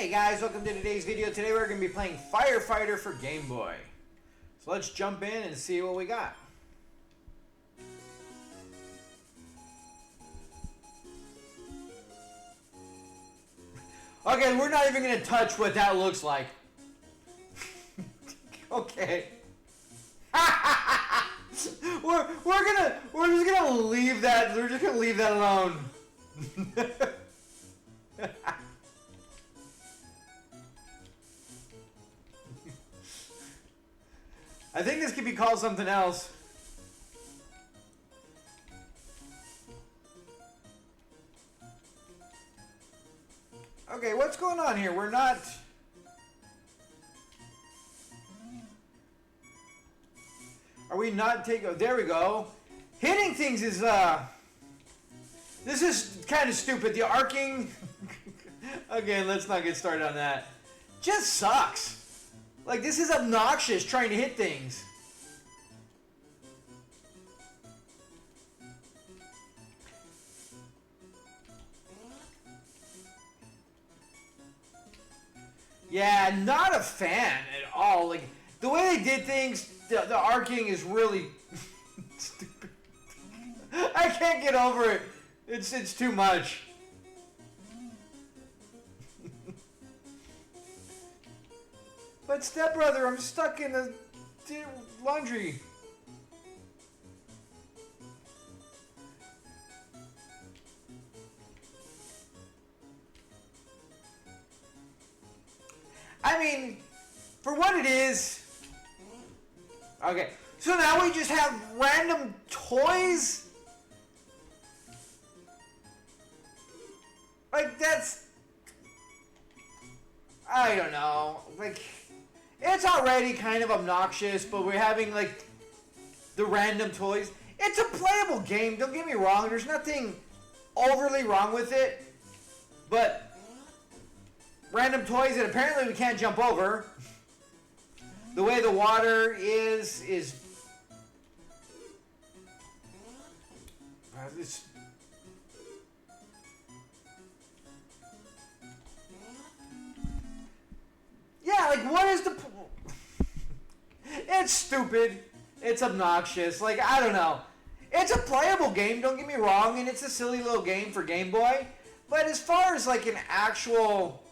Hey guys, welcome to today's video. Today we're going to be playing Firefighter for Game Boy. So let's jump in and see what we got. Okay, we're not even going to touch what that looks like. Okay. we're just gonna leave that. We're just gonna leave that alone. I think this could be called something else. Okay, what's going on here? We're not... Are we not taking... Oh, there we go. Hitting things is, This is kind of stupid. The arcing... Okay, let's not get started on that. Just sucks. Like, this is obnoxious trying to hit things. Yeah, not a fan at all. Like, the way they did things, the arcing is really stupid. I can't get over it. It's too much. But stepbrother, I'm stuck in the laundry. I mean, for what it is. Okay, so now we just have random toys? Like, that's... I don't know. Like, it's already kind of obnoxious, but we're having, like, the random toys. It's a playable game, don't get me wrong. There's nothing overly wrong with it. But... random toys that apparently we can't jump over. The way the water is this. Yeah, like what is the... It's stupid. It's obnoxious. Like, I don't know. It's a playable game, don't get me wrong, and it's a silly little game for Game Boy. But as far as like an actual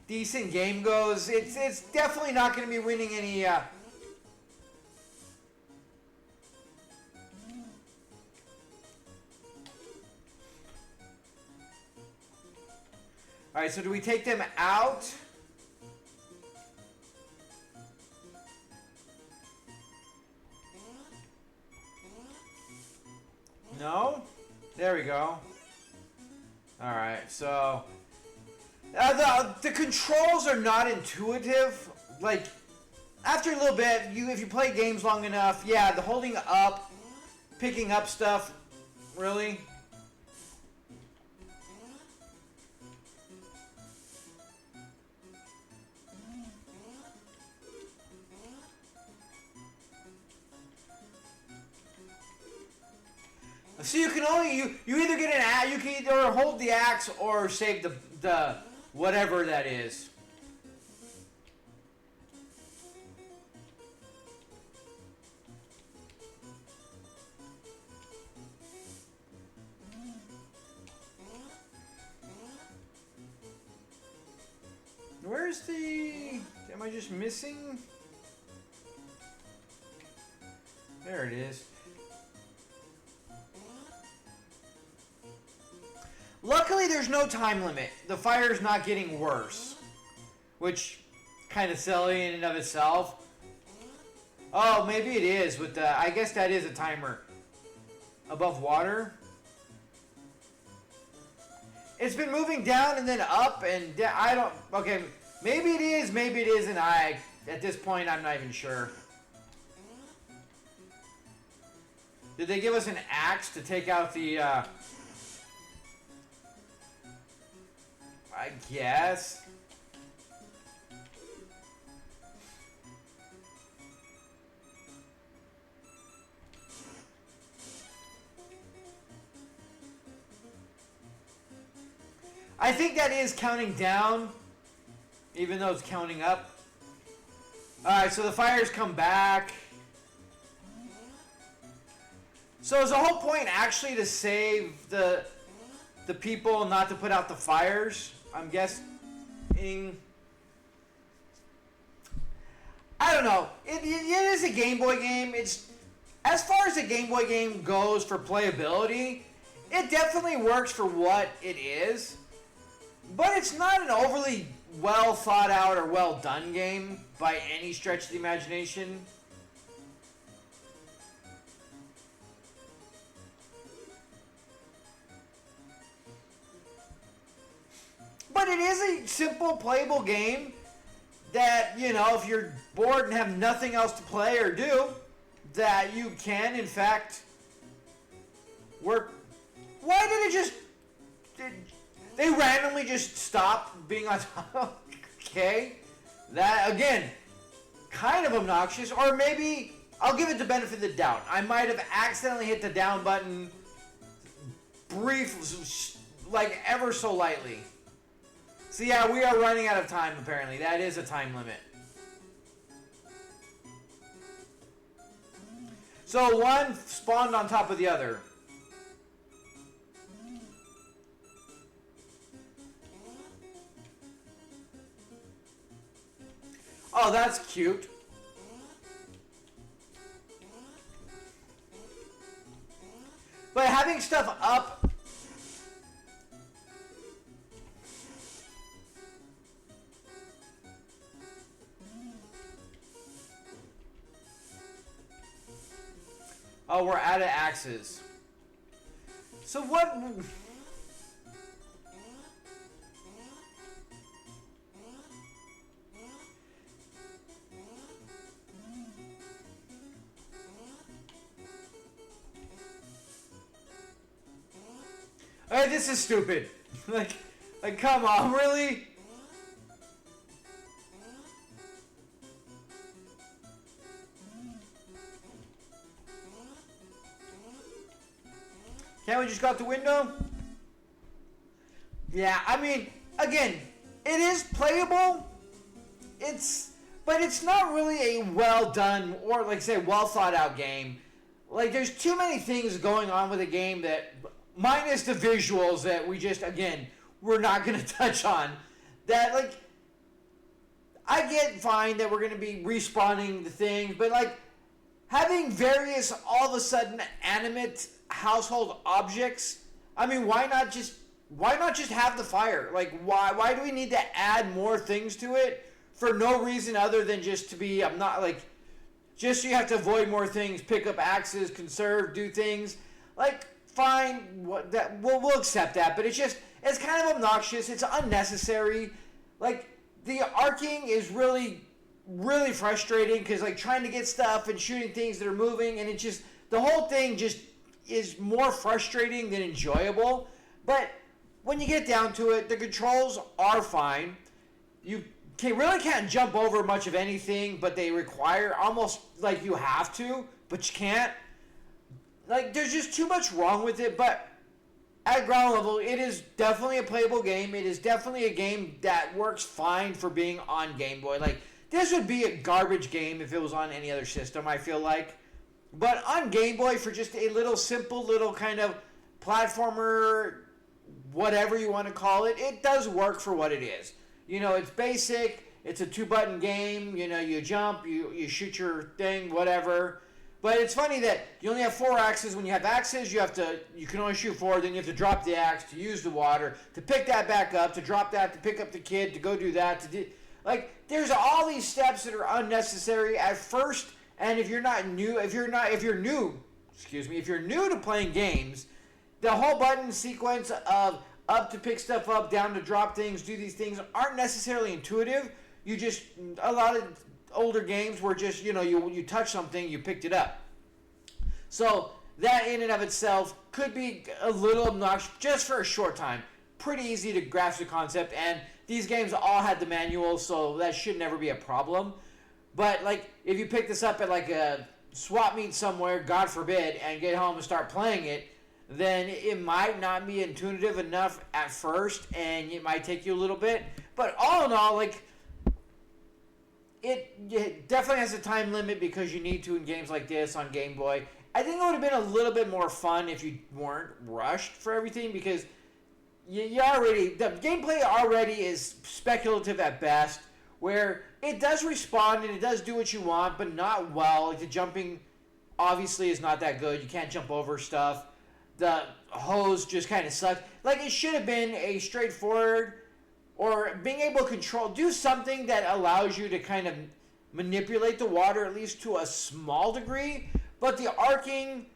decent game goes, it's definitely not going to be winning any Alright, so do we take them out? No? There we go. Alright, so the controls are not intuitive. Like, after a little bit, if you play games long enough, yeah, the holding up, picking up stuff, really. So you can only you either get an axe, you can either hold the axe or save the whatever that is. Where's the... Am I just missing? There it is. Luckily, there's no time limit. The fire's not getting worse, which kind of silly in and of itself. Oh, maybe it is with the... I guess that is a timer. Above water. It's been moving down and then up and I don't... Okay, maybe it is, maybe it isn't. At this point, I'm not even sure. Did they give us an axe to take out the... I guess. I think that is counting down. even though it's counting up. Alright, so the fires come back. So is the whole point actually to save the people, not to put out the fires? I'm guessing. I don't know. It is a Game Boy game. It's, as far as a Game Boy game goes for playability, it definitely works for what it is. But it's not an overly well thought out or well done game by any stretch of the imagination. But it is a simple playable game that, you know, if you're bored and have nothing else to play or do, that you can, in fact, work. Why did it just... They randomly just stop being on top? Okay. That, again, kind of obnoxious. Or maybe, I'll give it the benefit of the doubt. I might have accidentally hit the down button like ever so lightly. So yeah, we are running out of time apparently. That is a time limit. So one spawned on top of the other. Oh, that's cute. But having stuff up... Oh, we're out of axes. So what... Hey, this is stupid. like, come on, really? Can't we just go out the window? Yeah, I mean, again, it is playable. But it's not really a well done or, like I say, well thought out game. Like, there's too many things going on with the game that, minus the visuals that we just, again, we're not going to touch on. That, like, I get fine that we're going to be respawning the things, but, like, having various, all of a sudden, animate household objects, I mean, why not just have the fire? Like, why do we need to add more things to it for no reason other than just to be, I'm not, like, just so you have to avoid more things, pick up axes, conserve, do things. Like, fine, we'll accept that, but it's kind of obnoxious, it's unnecessary. Like, the arcing is really, really frustrating, because, like, trying to get stuff and shooting things that are moving, and it just, the whole thing just is more frustrating than enjoyable. But when you get down to it, the controls are fine. You really can't jump over much of anything, but they require almost like you have to, but you can't. Like, there's just too much wrong with it, but at ground level, it is definitely a playable game. It is definitely a game that works fine for being on Game Boy. Like, this would be a garbage game if it was on any other system, I feel like. But on Game Boy, for just a little simple little kind of platformer, whatever you want to call it, it does work for what it is. You know, it's basic, it's a 2-button game, you know, you jump, you shoot your thing, whatever. But it's funny that you only have 4 axes. When you have axes, you can only shoot 4, then you have to drop the axe to use the water, to pick that back up, to drop that, to pick up the kid, to go do that, like, there's all these steps that are unnecessary at first. And if you're new to playing games, the whole button sequence of up to pick stuff up, down to drop things, do these things aren't necessarily intuitive. A lot of older games were just, you touch something, you picked it up. So that in and of itself could be a little obnoxious just for a short time. Pretty easy to grasp the concept, and these games all had the manual, so that should never be a problem. But, like, if you pick this up at, like, a swap meet somewhere, God forbid, and get home and start playing it, then it might not be intuitive enough at first, and it might take you a little bit. But all in all, like, it definitely has a time limit because you need to in games like this on Game Boy. I think it would have been a little bit more fun if you weren't rushed for everything because you already the gameplay already is speculative at best, where it does respond and it does do what you want, but not well. Like the jumping obviously is not that good. You can't jump over stuff. The hose just kind of sucks. Like it should have been a straightforward or being able to do something that allows you to kind of manipulate the water at least to a small degree. But the arcing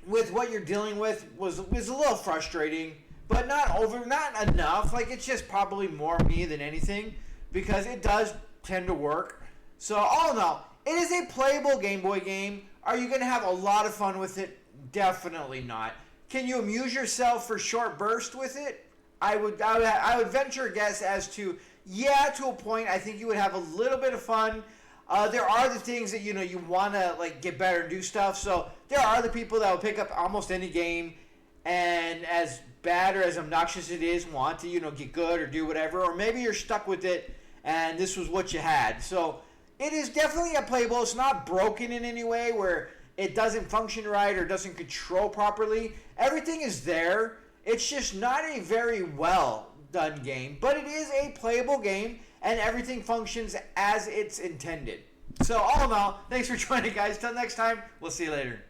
with what you're dealing with was a little frustrating, but not enough. Like it's just probably more me than anything because it does tend to work. So all in all, it is a playable Game Boy game. Are you going to have a lot of fun with it? Definitely not. Can you amuse yourself for short bursts with it? I would venture a guess as to to a point. I think you would have a little bit of fun. There are the things that you want to like get better and do stuff. So there are the people that will pick up almost any game and as bad or as obnoxious it is, want to get good or do whatever. Or maybe you're stuck with it and this was what you had. So it is definitely a playable. It's not broken in any way where it doesn't function right or doesn't control properly. Everything is there. It's just not a very well done game, but it is a playable game and everything functions as it's intended. So all in all, thanks for joining, guys. Till next time, we'll see you later.